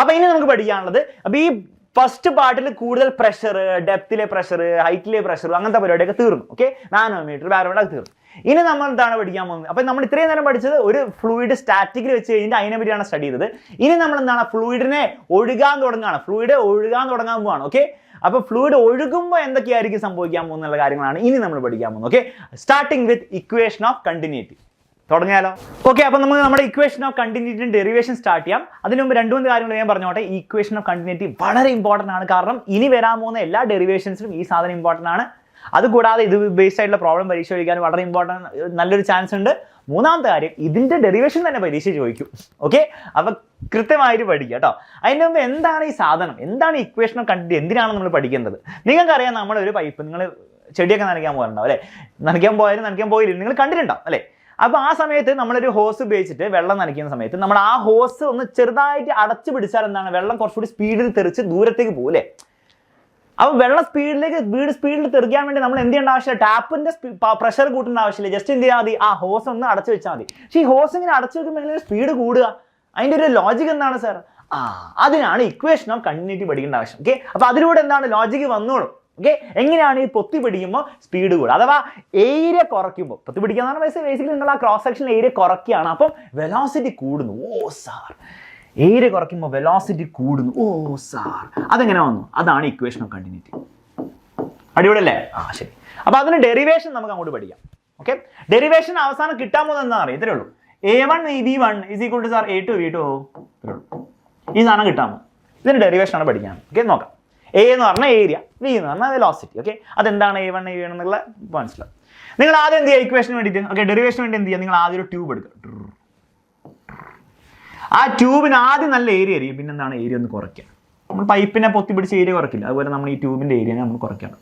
അപ്പോൾ ഇനി നമുക്ക് പഠിക്കാനുള്ളത് അപ്പോൾ ഈ ഫസ്റ്റ് പാർട്ടിൽ കൂടുതൽ പ്രഷർ, ഡെപ്തിലെ പ്രഷർ, ഹൈറ്റിലെ പ്രഷർ, അങ്ങനത്തെ പരിപാടിയൊക്കെ തീർന്നു. ഓക്കെ, നാനോമീറ്റർ, ബാരോമീറ്റർ തീർന്നു. ഇനി നമ്മൾ എന്താണ് പഠിക്കാൻ പോകുന്നത്? അപ്പോൾ നമ്മൾ ഇത്രയും നേരം പഠിച്ചത് ഒരു ഫ്ലൂയിഡ് സ്റ്റാറ്റിക്കിൽ വെച്ച് കഴിഞ്ഞിട്ട് അതിനെ പറ്റിയാണ് സ്റ്റഡി ചെയ്തത്. ഇനി നമ്മൾ എന്താണ് ഫ്ലൂയിഡിനെ ഒഴുകാൻ തുടങ്ങുകയാണ്, ഫ്ലൂയിഡ് ഒഴുകാൻ തുടങ്ങാൻ പോവാണ്. ഓക്കെ, അപ്പോൾ ഫ്ലൂയിഡ് ഒഴുകുമ്പോൾ എന്തൊക്കെയായിരിക്കും സംഭവിക്കാൻ പോകുന്നുള്ള കാര്യങ്ങളാണ് ഇനി നമ്മൾ പഠിക്കാൻ പോകുന്നത്. Okay, starting with equation of continuity. തുടങ്ങിയാലോ? ഓക്കെ, അപ്പോൾ നമുക്ക് നമ്മുടെ ഇക്വേഷൻ ഓഫ് കണ്ടിന്യൂറ്റിയുടെ ഡെറിവേഷൻ സ്റ്റാർട്ട് ചെയ്യാം. അതിന് മുമ്പ് 2-3 കാര്യങ്ങൾ ഞാൻ പറഞ്ഞോട്ടെ. ഈ ഇക്വേഷൻ ഓഫ് കണ്ടിന്യൂറ്റി വളരെ ഇമ്പോർട്ടൻ്റ് ആണ്. കാരണം ഇനി വരാൻ പോകുന്ന എല്ലാ ഡെറിവേഷൻസിലും ഈ സാധനം ഇമ്പോർട്ടൻ്റ് ആണ്. അതുകൂടാതെ ഇത് ബേസ്ഡ് ആയിട്ടുള്ള പ്രോബ്ലം പരീക്ഷ ചോദിക്കാൻ വളരെ ഇമ്പോർട്ടൻ്റ്, നല്ലൊരു ചാൻസ് ഉണ്ട്. മൂന്നാമത്തെ കാര്യം, ഇതിൻ്റെ ഡെറിവേഷൻ തന്നെ പരീക്ഷ ചോദിക്കും. ഓക്കെ, അപ്പോൾ കൃത്യമായിട്ട് പഠിക്കുക കേട്ടോ. അതിൻ്റെ മുമ്പ് എന്താണ് ഈ സാധനം, എന്താണ് ഇക്വേഷൻ ഓഫ് കണ്ടിന്യൂറ്റി, എന്തിനാണ് നമ്മൾ പഠിക്കേണ്ടത്? നിങ്ങൾക്കറിയാം, നമ്മളൊരു പൈപ്പ്, നിങ്ങൾ ചെടിയൊക്കെ നനയ്ക്കാൻ പോകാറുണ്ടാവും അല്ലേ? നനയ്ക്കാൻ പോയില്ല, നിങ്ങൾ കണ്ടിട്ടുണ്ടാവും അല്ലേ? അപ്പോൾ ആ സമയത്ത് നമ്മളൊരു ഹോസ് ഉപയോഗിച്ചിട്ട് വെള്ളം നനയ്ക്കുന്ന സമയത്ത് നമ്മൾ ആ ഹോസ് ഒന്ന് ചെറുതായിട്ട് അടച്ചു പിടിച്ചാൽ എന്താണ്, വെള്ളം കുറച്ചുകൂടി സ്പീഡിൽ തെറിച്ച് ദൂരത്തേക്ക് പോകില്ലേ? അപ്പോൾ വെള്ളം സ്പീഡിൽ തെറിക്കാൻ വേണ്ടി നമ്മൾ എന്ത് ചെയ്യേണ്ട ആവശ്യമില്ല, ടാപ്പിന്റെ പ്രഷർ കൂട്ടേണ്ട ആവശ്യമില്ല. ജസ്റ്റ് എന്ത് ചെയ്താൽ മതി, ആ ഹോസ് ഒന്ന് അടച്ചു വെച്ചാൽ മതി. പക്ഷേ ഈ ഹോസ് ഇങ്ങനെ അടച്ചു വെക്കുമ്പോൾ സ്പീഡ് കൂടുക. അതിൻ്റെ ഒരു ലോജിക് എന്താണ് സാർ? അതിനാണ് ഇക്വേഷൻ ഓഫ് കണ്ടിന്യൂറ്റി പഠിക്കേണ്ട ആവശ്യം. ഓക്കെ, അപ്പോൾ അതിലൂടെ എന്താണ് ലോജിക് വന്നോളും. ഓക്കെ, എങ്ങനെയാണ് ഈ പൊത്തി പിടിക്കുമ്പോൾ സ്പീഡ് കൂടുക, അഥവാ ഏരിയ കുറയ്ക്കുമ്പോൾ, പൊത്തി പിടിക്കാന്ന് പറഞ്ഞാൽ ബേസിക്കലി നിങ്ങൾ ആ ക്രോസ് സെക്ഷൻ ഏരിയ കുറയ്ക്കുകയാണ്, അപ്പം വെലോസിറ്റി കൂടുന്നു. ഓ സാർ, ഏരിയ കുറയ്ക്കുമ്പോൾ വെലോസിറ്റി കൂടുന്നു. ഓ സാർ, അതെങ്ങനെ വന്നു? അതാണ് ഇക്വേഷൻ ഓഫ് കണ്ടിന്യൂറ്റി. അടിപൊളിയല്ലേ? ശരി. അപ്പോൾ അതിന് ഡെറിവേഷൻ നമുക്ക് അങ്ങോട്ട് പഠിക്കാം. ഓക്കെ, ഡെറിവേഷൻ അവസാനം കിട്ടാൻ പോകുന്നത് എന്താ അറിയാം? ഇത്രേ ഉള്ളൂ. A1 V1 is equal to sir A2 V2. ഈ സാധനം കിട്ടാമോ? ഇതിന് ഡെറിവേഷൻ ആണ് പഠിക്കാൻ. ഓക്കെ, നോക്കാം. A എന്ന് പറഞ്ഞാൽ ഏരിയ, V എന്ന് പറഞ്ഞാൽ വെലോസിറ്റി. ഓക്കെ, അതെന്താണ് A1 A1 എന്നുള്ള മനസ്സിലാവും. നിങ്ങൾ ആദ്യം എന്ത് ചെയ്യുക? ഇക്വേഷന് വേണ്ടിയിട്ട്, ഓക്കെ, ഡെറിവേഷന് വേണ്ടി എന്ത് ചെയ്യുക? നിങ്ങൾ ആദ്യം ഒരു ട്യൂബ് എടുക്കുക. ആ ട്യൂബിന് ആദ്യം നല്ല ഏരിയ ആയിരിക്കും, പിന്നെ എന്താണ് ഏരിയ ഒന്ന് കുറയ്ക്കുക. നമ്മൾ പൈപ്പിനെ പൊത്തി പിടിച്ച് ഏരിയ കുറയ്ക്കില്ല, അതുപോലെ നമ്മൾ ഈ ട്യൂബിന്റെ ഏരിയനെ നമ്മൾ കുറയ്ക്കണം.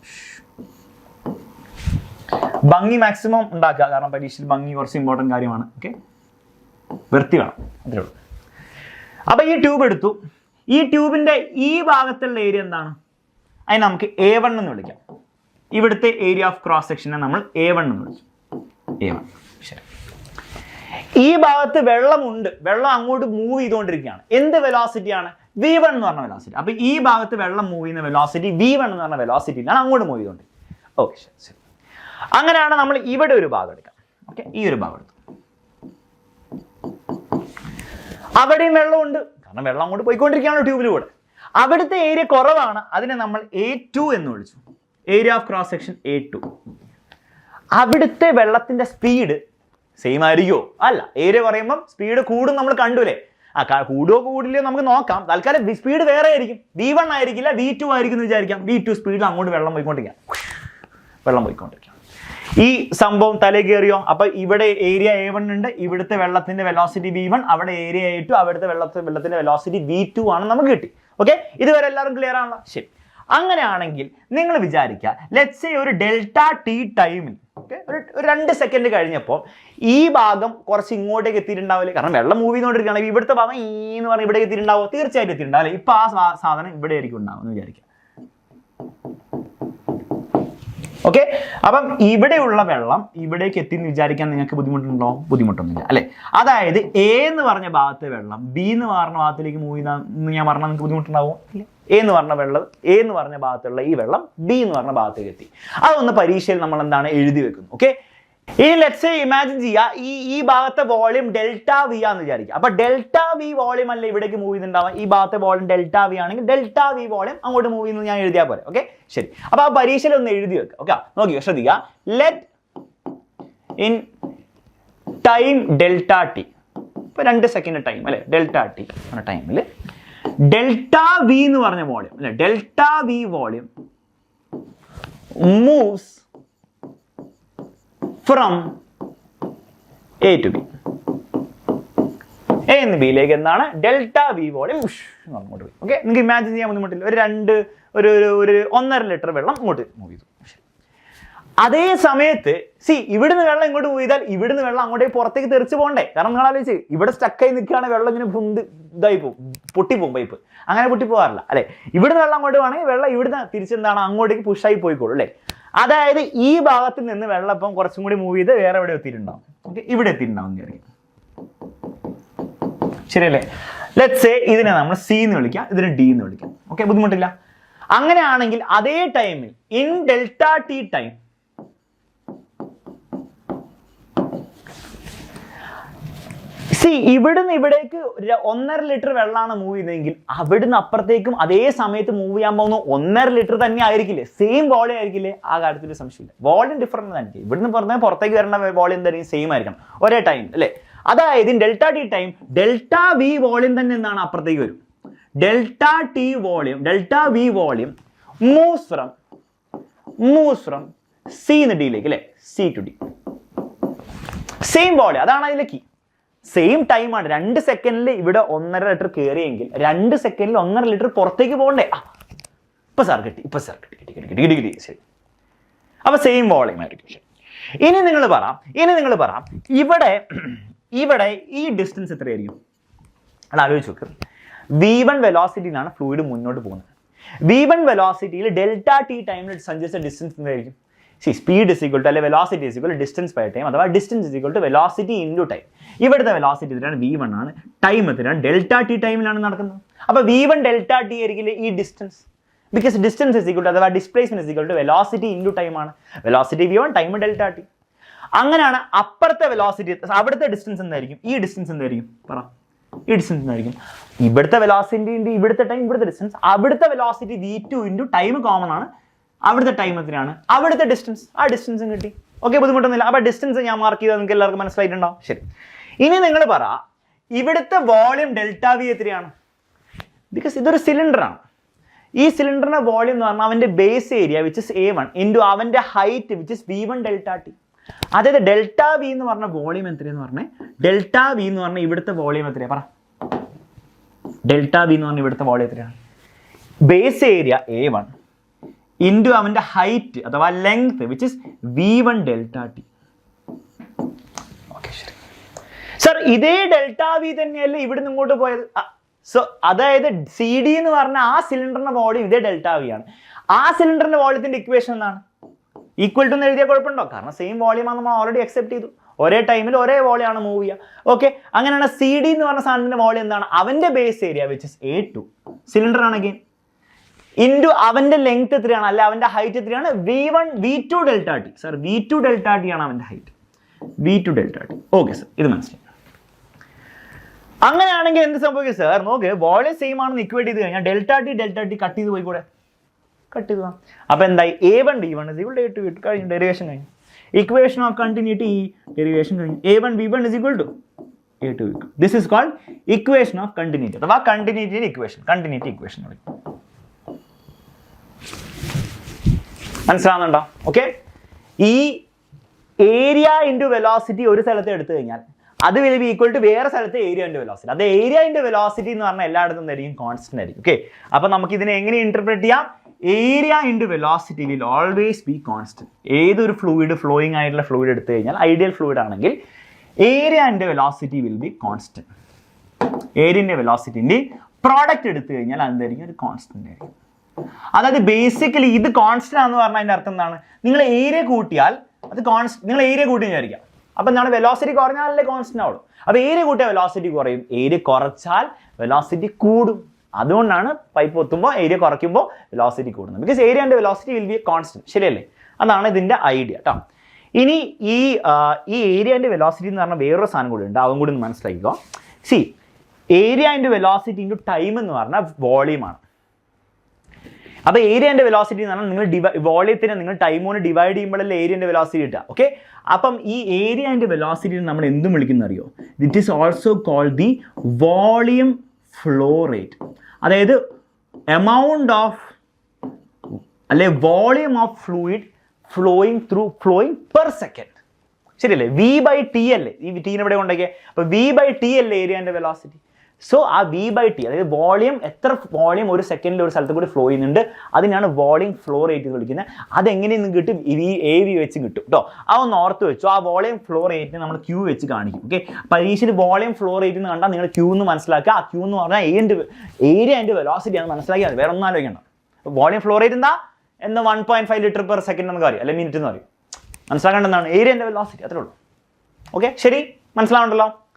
ഭംഗി മാക്സിമം ഉണ്ടാക്കുക, കാരണം പരീക്ഷയിൽ ഭംഗി കുറച്ച് ഇമ്പോർട്ടൻറ്റ് കാര്യമാണ്. ഓക്കെ, വൃത്തി വേണം, അത്രേ ഉള്ളൂ. അപ്പോൾ ഈ ട്യൂബ് എടുത്തു. ഈ ട്യൂബിന്റെ ഈ ഭാഗത്തുള്ള ഏരിയ എന്താണ്? അതിന് നമുക്ക് A1 എന്ന് വിളിക്കാം. ഇവിടുത്തെ ഏരിയ ഓഫ് ക്രോസ് സെക്ഷനെ നമ്മൾ A1 എന്ന് വിളിച്ചു. A1. ശരി. ഈ ഭാഗത്ത് വെള്ളമുണ്ട്, വെള്ളം അങ്ങോട്ട് മൂവ് ചെയ്തുകൊണ്ടിരിക്കുകയാണ്. എന്ത് വെലോസിറ്റിയാണ്? V1 എന്ന് പറഞ്ഞ വെലോസിറ്റി. അപ്പോൾ ഈ ഭാഗത്ത് വെള്ളം മൂവ് ചെയ്യുന്ന വെലോസിറ്റി V1 എന്ന് പറഞ്ഞ വെലോസിറ്റിയിലാണ് അങ്ങോട്ട് മൂവ് ചെയ്തുകൊണ്ടിരിക്കുന്നത്. ഓക്കെ, ശരി. അങ്ങനെയാണ് നമ്മൾ ഇവിടെ ഒരു ഭാഗം എടുക്കാം. ഓക്കെ, ഈ ഒരു ഭാഗം എടുത്തു. അവിടെയും വെള്ളമുണ്ട്, കാരണം വെള്ളം അങ്ങോട്ട് പോയിക്കൊണ്ടിരിക്കുകയാണ് ട്യൂബിലൂടെ. അവിടുത്തെ ഏരിയ കുറവാണ്, അതിനെ നമ്മൾ A2 എന്ന് വിളിച്ചു. Area of cross section A2. അവിടുത്തെ വെള്ളത്തിന്റെ സ്പീഡ് സെയിം ആയിരിക്കുമോ? അല്ല, ഏരിയ കുറയുമ്പം സ്പീഡ് കൂടും, നമ്മൾ കണ്ടുല്ലേ? കൂടുകയോ കൂടില്ലയോ നമുക്ക് നോക്കാം. തൽക്കാലം സ്പീഡ് വേറെ ആയിരിക്കും. V1 ആയിരിക്കില്ല, V2 ആയിരിക്കും എന്ന് വിചാരിക്കാം. V2 സ്പീഡിൽ അങ്ങോട്ട് വെള്ളം പോയിക്കൊണ്ടിരിക്കാം. ഈ സംഭവം തലേ കയറിയോ? അപ്പൊ ഇവിടെ ഏരിയ A1 ഉണ്ട്, ഇവിടുത്തെ വെള്ളത്തിന്റെ വെലോസിറ്റി V1, അവിടെ ഏരിയ A2, അവിടുത്തെ വെള്ളത്തിന്റെ വെലോസിറ്റി V2 ആണ് നമുക്ക് കിട്ടി. ഓക്കെ, ഇതുവരെ എല്ലാവരും ക്ലിയർ ആണല്ലോ? ശരി. അങ്ങനെയാണെങ്കിൽ നിങ്ങൾ വിചാരിക്കുക, ലെറ്റ്സ് സേ ഒരു ഡെൽറ്റ ടി ടൈമിൽ, ഓക്കെ, ഒരു 2 സെക്കൻഡ് കഴിഞ്ഞപ്പോൾ ഈ ഭാഗം കുറച്ച് ഇങ്ങോട്ടേക്ക് എത്തിയിട്ടുണ്ടാവില്ലേ? കാരണം വെള്ളം മൂവ് ചെയ്തുകൊണ്ടിരിക്കുകയാണെങ്കിൽ ഇവിടുത്തെ ഭാഗം എന്ന് പറഞ്ഞാൽ ഇവിടെ എത്തിയിട്ടുണ്ടാവും, തീർച്ചയായിട്ടും എത്തിയിട്ടുണ്ടാവും അല്ലേ? ഇപ്പൊ ആ സാധനം ഇവിടെ ആയിരിക്കും ഉണ്ടാവും എന്ന് വിചാരിക്കുക. ഓക്കെ, അപ്പം ഇവിടെയുള്ള വെള്ളം ഇവിടേക്ക് എത്തി എന്ന് വിചാരിക്കാൻ നിങ്ങൾക്ക് ബുദ്ധിമുട്ടുണ്ടോ? ബുദ്ധിമുട്ടൊന്നുമില്ല അല്ലെ? അതായത് A എന്ന് പറഞ്ഞ ഭാഗത്തെ വെള്ളം B എന്ന് പറഞ്ഞ ഭാഗത്തിലേക്ക് മൂവ് ചെയ്യുന്ന ഞാൻ പറഞ്ഞാൽ നിങ്ങൾക്ക് ബുദ്ധിമുട്ടുണ്ടാവോ? ഇല്ല. A എന്ന് പറഞ്ഞ ഭാഗത്തുള്ള ഈ വെള്ളം B എന്ന് പറഞ്ഞ ഭാഗത്തേക്ക് എത്തി. അതൊന്ന് പരീക്ഷയിൽ നമ്മൾ എന്താണ് എഴുതി വെക്കുന്നു. ഓക്കെ, ഇനി ലെറ്റ്സ് സേ ഇമാജിൻ ചെയ്യുക, ഈ ഭാഗത്തെ വോളിയം ഡെൽറ്റ V ആണെന്ന് വിചാരിക്കുക. അപ്പൊ ഡെൽറ്റ V വോളിയം അല്ല ഇവിടേക്ക് മൂവ് ചെയ്യുന്നുണ്ടാവാം. ഈ ഭാഗത്തെ വോളിയം ഡെൽറ്റ V ആണെങ്കിൽ ഡെൽറ്റ V വോളിയം അങ്ങോട്ട് മൂവ് ചെയ്യുന്നത് ഞാൻ എഴുതിയാൽ പോലെ. ഓക്കെ, ശരി. അപ്പൊ ആ പരീക്ഷയിൽ ഒന്ന് എഴുതി വെക്കുക. ഓക്കെ, നോക്കിയോ, ശ്രദ്ധിക്കുക. Let in time delta T, ഇപ്പൊ 2 സെക്കൻഡ് ടൈം അല്ലെ, ഡെൽറ്റ ടി എന്ന ടൈമിൽ ഡെൽറ്റ V എന്ന് പറഞ്ഞ വോളിയം അല്ലെ, delta V volume moves from A to B. A എന്ന് ബിയിലേക്ക് എന്താണ് ഡെൽറ്റ V വോളിയം അങ്ങോട്ട് പോയി. ഓക്കെ, നിങ്ങൾക്ക് ഇമാജിൻ ചെയ്യാൻ ബുദ്ധിമുട്ടില്ല. ഒരു 1.5 ലിറ്റർ വെള്ളം ഇങ്ങോട്ട് മൂവ് ചെയ്തു. അതേ സമയത്ത് ഇവിടുന്ന് വെള്ളം ഇങ്ങോട്ട് മൂവ് ചെയ്താൽ ഇവിടുന്ന് വെള്ളം അങ്ങോട്ടേക്ക് പുറത്തേക്ക് തെറിച്ച് പോകണ്ടേ? കാരണം നിങ്ങൾ ആലോചിച്ച്, ഇവിടെ സ്റ്റക്കായി നിൽക്കുകയാണ്, വെള്ളം ഇങ്ങനെ ഇതായി പോകും, പൊട്ടിപ്പോകും പൈപ്പ്. അങ്ങനെ പൊട്ടിപ്പോകാറില്ല അല്ലെ? ഇവിടുന്ന് വെള്ളം അങ്ങോട്ട് വേണമെങ്കിൽ വെള്ളം ഇവിടുന്ന് തിരിച്ചെന്താണ് അങ്ങോട്ടേക്ക് പുഷായി പോയിക്കോളൂ അല്ലേ? അതായത് ഈ ഭാഗത്തിൽ നിന്ന് വെള്ളം ഇപ്പം കുറച്ചും കൂടി മൂവ് ചെയ്ത് വേറെ എവിടെ എത്തിയിട്ടുണ്ടാവും. ഓക്കെ, ഇവിടെ എത്തിയിട്ടുണ്ടാവും വിചാരിക്കും, ശരിയല്ലേ? ലെറ്റ്സ് സേ ഇതിനെ നമ്മൾ സി എന്ന് വിളിക്കാം, ഇതിനെ ഡി എന്ന് വിളിക്കാം. ഓക്കെ, ബുദ്ധിമുട്ടില്ല. അങ്ങനെയാണെങ്കിൽ അതേ ടൈമിൽ ഇൻ ഡെൽറ്റ ടി ടൈം ഇവിടുന്ന് ഇവിടേക്ക് 1.5 ലിറ്റർ വെള്ളമാണ് മൂവ് ചെയ്യുന്നതെങ്കിൽ അവിടുന്ന് അപ്പുറത്തേക്കും അതേ സമയത്ത് മൂവ് ചെയ്യാൻ പോകുന്ന 1.5 ലിറ്റർ തന്നെ ആയിരിക്കില്ലേ, സെയിം വോളിയം ആയിരിക്കില്ലേ? ആ കാര്യത്തിൽ സംശയമില്ല. വോളിയം ഡിഫറൻറ്റ് തന്നെ. ഇവിടുന്ന് പറഞ്ഞാൽ പുറത്തേക്ക് വരേണ്ട വോളിയം എന്തായിരിക്കും? സെയിം ആയിരിക്കണം ഒരേ ടൈം അല്ലേ? അതായത് delta T time delta V volume തന്നെ എന്താണ് അപ്പുറത്തേക്ക് വരും. Delta T volume, delta V volume moves from C എന്ന് ഡിയിലേക്ക് അല്ലേ, C to D. Same volume, അതാണ് അതിലെ കീ. സെയിം ടൈമാണ്. 2 സെക്കൻഡിൽ ഇവിടെ 1.5 ലിറ്റർ കയറിയെങ്കിൽ 2 സെക്കൻഡിൽ 1.5 ലിറ്റർ പുറത്തേക്ക് പോകണ്ടേ? ഇപ്പൊ സാർ കിട്ടി, ശരി. അപ്പൊ സെയിം വോളിയം ആയിരിക്കും. ശരി, ഇനി നിങ്ങൾ പറ ഇവിടെ ഈ ഡിസ്റ്റൻസ് എത്രയായിരിക്കും? അത് ആലോചിച്ച് നോക്ക്. v1 വെലോസിറ്റിയിലാണ് ഫ്ലൂയിഡ് മുന്നോട്ട് പോകുന്നത്. v1 വെലോസിറ്റിയിൽ ഡെൽറ്റ ടി ടൈമിൽ സഞ്ചരിച്ച ഡിസ്റ്റൻസ് എന്തായിരിക്കും? സ്പീഡ് ഇസ് ഈക്വൽ ടു അല്ലെ velocity is equal to distance by time, അഥവാ distance is equal to velocity into time. ഇവിടുത്തെ വെലോസിറ്റി എത്രയാണ്? v1 ആണ്. ടൈം എത്രയാണ്? ഡെൽറ്റ ടി ടൈമിലാണ് നടക്കുന്നത്. അപ്പോൾ v1 ഡെൽറ്റ ടി ആയിരിക്കില്ലേ ഈ distance? Because distance is equal to അഥവാ displacement is equal to velocity into time ആണ്. Velocity v1, time delta t. അങ്ങനെയാണ് അപ്പുറത്തെ വെലോസിറ്റി, അവിടുത്തെ ഡിസ്റ്റൻസ് എന്തായിരിക്കും? ഈ ഡിസ്റ്റൻസ് എന്തായിരിക്കും? പറ, ഈ ഡിസ്റ്റൻസ് എന്തായിരിക്കും? ഇവിടുത്തെ വെലോസിറ്റി ഇൻറ്റു ഇവിടുത്തെ ടൈം, ഇവിടുത്തെ ഡിസ്റ്റൻസ്. അവിടുത്തെ velocity v2 into time common ആണ്. അവിടുത്തെ ടൈം എത്രയാണ്? അവിടുത്തെ ഡിസ്റ്റൻസ്. ആ ഡിസ്റ്റൻസും കിട്ടി. ഓക്കെ, ബുദ്ധിമുട്ടൊന്നുമില്ല. അപ്പോൾ ഡിസ്റ്റൻസ് ഞാൻ മാർക്ക് ചെയ്താൽ നിങ്ങൾക്ക് എല്ലാവർക്കും മനസ്സിലായിട്ടുണ്ടാവും. ശരി, ഇനി നിങ്ങൾ പറ ഇവിടുത്തെ വോളിയം ഡെൽറ്റ വി എത്രയാണ്? ബിക്കോസ് ഇതൊരു സിലിണ്ടറാണ്. ഈ സിലിണ്ടറിന്റെ വോളിയം എന്ന് പറഞ്ഞാൽ അവന്റെ base area which is a1 into അവന്റെ height which is v1 delta t. അതായത് ഡെൽറ്റ വി എന്ന് പറഞ്ഞ വോളിയം എത്രയെന്ന് പറഞ്ഞേ? ഡെൽറ്റ വി എന്ന് പറഞ്ഞാൽ ഇവിടുത്തെ വോളിയം എത്രയാണ്? പറ, ഡെൽറ്റ വി എന്ന് പറഞ്ഞാൽ ഇവിടുത്തെ വോളിയം എത്രയാണ്? ബേസ് ഏരിയ a1 ഇൻറ്റു അവന്റെ ഹൈറ്റ് അഥവാ length which is v1 delta T. Okay, ശരി സർ, ഇതേ ഡെൽറ്റ വി തന്നെയല്ലേ ഇവിടുന്ന് ഇങ്ങോട്ട് പോയത്? സോ അതായത് സി ഡി എന്ന് പറഞ്ഞ ആ സിലിണ്ടറിന്റെ വോളിയം ഇതേ ഡെൽറ്റ വി ആണ്. ആ സിലിണ്ടറിന്റെ വോളിയത്തിന്റെ ഇക്വേഷൻ എന്താണ്? ഈക്വൽ ടു എന്ന് എഴുതിയാൽ കുഴപ്പമുണ്ടോ? കാരണം സെയിം വോളിയമാണ് നമ്മൾ ഓൾറെഡി അക്സെപ്റ്റ് ചെയ്തു. ഒരേ ടൈമിൽ ഒരേ വോളിയമാണ് മൂവ് ചെയ്യുക. ഓക്കെ, അങ്ങനെയാണ് സി ഡി എന്ന് പറഞ്ഞ സാധനത്തിന്റെ വോളിയം എന്താണ്? അവന്റെ base area which is a2 cylinder ആണ് അഗെയിൻ ഇൻറ്റു അവന്റെ ലെങ്ത് എത്രയാണ്? അല്ല അവന്റെ ഹൈറ്റ് എത്രയാണ്? v2 delta T. Sir, v2 delta T ആണ് അവന്റെ height, v2 delta T. Okay sir, ഇത് മനസ്സിലായി. അങ്ങനെയാണെങ്കിൽ എന്ത് സംഭവിക്കും സർ? നോക്ക്, വോളിയം സെയിം ആണെന്ന് ഇക്വേറ്റ് ചെയ്ത് കഴിഞ്ഞാൽ ഡെൽറ്റ ടി കട്ട് ചെയ്ത് പോയിക്കൂടെ? കട്ട് ചെയ്തു. അപ്പൊ എന്തായി? a1 v1 is equal to a2 v2 കഴിഞ്ഞു, ഡെറിവേഷൻ കഴിഞ്ഞു. ഇക്വേഷൻ ഓഫ് കണ്ടിന്യൂറ്റി ഡെറിവേഷൻ കഴിഞ്ഞു. a1 v1 is equal to a2 v2. This is called equation of continuity അഥവാ കണ്ടിന്യൂറ്റി ഇക്വേഷൻ. മനസ്സിലാവുന്നുണ്ടോ? ഓക്കെ, ഈ ഏരിയ ഇൻറ്റു വെലോസിറ്റി ഒരു സ്ഥലത്ത് എടുത്തു കഴിഞ്ഞാൽ അത് വിൽ ബി ഈക്വൽ ടു വേറെ സ്ഥലത്ത് ഏരിയ ഇൻറ്റു വെലോസിറ്റി. അത് ഏരിയ ഇൻറ്റു വെലോസിറ്റി എന്ന് പറഞ്ഞാൽ എല്ലായിടത്തും എന്തായിരിക്കും? കോൺസ്റ്റന്റ് ആയിരിക്കും. ഓക്കെ, അപ്പൊ നമുക്ക് ഇതിനെ എങ്ങനെ ഇന്റർപ്രറ്റ് ചെയ്യാം? Area into velocity will always be constant. ഏതൊരു ഫ്ലൂയിഡ്, ഫ്ലോയിങ് ആയിട്ടുള്ള ഫ്ലൂയിഡ് എടുത്തു കഴിഞ്ഞാൽ, ഐഡിയൽ ഫ്ലൂയിഡ് ആണെങ്കിൽ area into velocity will be constant. ഏരിയന്റെ വെലോസിറ്റിന്റെ പ്രോഡക്റ്റ് എടുത്തു കഴിഞ്ഞാൽ എന്തായിരിക്കും? ഒരു കോൺസ്റ്റന്റ് ആയിരിക്കും. അതായത് ബേസിക്കലി ഇത് കോൺസ്റ്റന്റ് ആണെന്ന് പറഞ്ഞാൽ അതിന്റെ അർത്ഥം എന്താണ്? നിങ്ങൾ ഏരിയ കൂട്ടിയാൽ അത് നിങ്ങൾ ഏരിയ കൂട്ടി വിചാരിക്കാം. അപ്പൊ എന്താണ്? വെലോസിറ്റി കുറഞ്ഞാലല്ലേ കോൺസ്റ്റന്റ് ആവുള്ളൂ. അപ്പൊ ഏരിയ കൂട്ടിയാൽ വെലോസിറ്റി കുറയും, ഏരിയ കുറച്ചാൽ വെലോസിറ്റി കൂടും. അതുകൊണ്ടാണ് പൈപ്പ് ഒത്തുമ്പോൾ ഏരിയ കുറയ്ക്കുമ്പോൾ വെലോസിറ്റി കൂടുന്നത്. Because area and velocity will B A constant. ശരിയല്ലേ? അതാണ് ഇതിന്റെ ഐഡിയ കേട്ടോ. ഇനി ഈ ഏരിയ ആൻഡ് വെലോസിറ്റി എന്ന് പറഞ്ഞാൽ വേറൊരു സാധനം കൂടി ഉണ്ട്, അതും കൂടി ഒന്ന് മനസ്സിലാക്കിക്കോ. സി, area and velocity into time എന്ന് പറഞ്ഞാൽ വോളിയമാണ്. അപ്പോൾ ഏരിയ ആൻഡ് വെലോസിറ്റി എന്ന് പറഞ്ഞാൽ നിങ്ങൾ വോളിയത്തിനെ നിങ്ങൾ ടൈം കൊണ്ട് ഡിവൈഡ് ചെയ്യുമ്പോഴല്ലേ ഏരിയ ആൻഡ് വെലോസിറ്റി കിട്ടുക. ഓക്കെ, അപ്പം ഈ ഏരിയ ആൻഡ് വെലോസിറ്റി നമ്മൾ എന്തും വിളിക്കുന്ന അറിയോ? It is also called the volume flow rate. അതായത് എമൗണ്ട് ഓഫ് അല്ലെ volume of fluid flowing per second. ശരിയല്ലേ? v ബൈ ടി അല്ലേ? ഈ ടീനെ ഇവിടെ കൊണ്ടേക്കേ. അപ്പോൾ v ബൈ ടി അല്ലേ ഏരിയ ആൻഡ് വെലോസിറ്റി. സോ ആ v ബൈ ടി, അതായത് വോളിയം, എത്ര വോളിയം ഒരു സെക്കൻഡിൽ ഒരു സ്ഥലത്ത് കൂടി ഫ്ലോ ചെയ്യുന്നുണ്ട്, അതിനാണ് വോളിയം ഫ്ലോ റേറ്റ് എന്ന് വിളിക്കുന്നത്. അതെങ്ങനെയൊന്നും കിട്ടും? AV വെച്ച് കിട്ടും കേട്ടോ. അതൊന്ന് ഓർത്ത് വെച്ചു. ആ വോളിയം ഫ്ലോ റേറ്റിന് നമ്മൾ Q വെച്ച് കാണിക്കും. ഓക്കെ, പരീക്ഷയിൽ വോളിയം ഫ്ലോ റേറ്റ് എന്ന് കണ്ടാൽ നിങ്ങൾ Q എന്ന് മനസ്സിലാക്കുക. ആ Q എന്ന് പറഞ്ഞാൽ ഏരിയ ആൻഡ് വെലോസിറ്റി ആണ് മനസ്സിലാക്കിയാൽ മതി, വേറെ ഒന്നും ആലോചിക്കണം. വോളിയം ഫ്ലോ റേറ്റ് എന്താ? 1.5 ലിറ്റർ പെർ സെക്കൻഡ് എന്ന് പറയും, അല്ലെങ്കിൽ മിനിറ്റ് എന്ന് പറയും. മനസ്സിലാക്കേണ്ടതാണ് ഏരിയ ആൻഡ് വെലോസിറ്റി, അത്രേ ഉള്ളൂ. ഓക്കെ, ശരി, മനസ്സിലാവുണ്ടല്ലോ.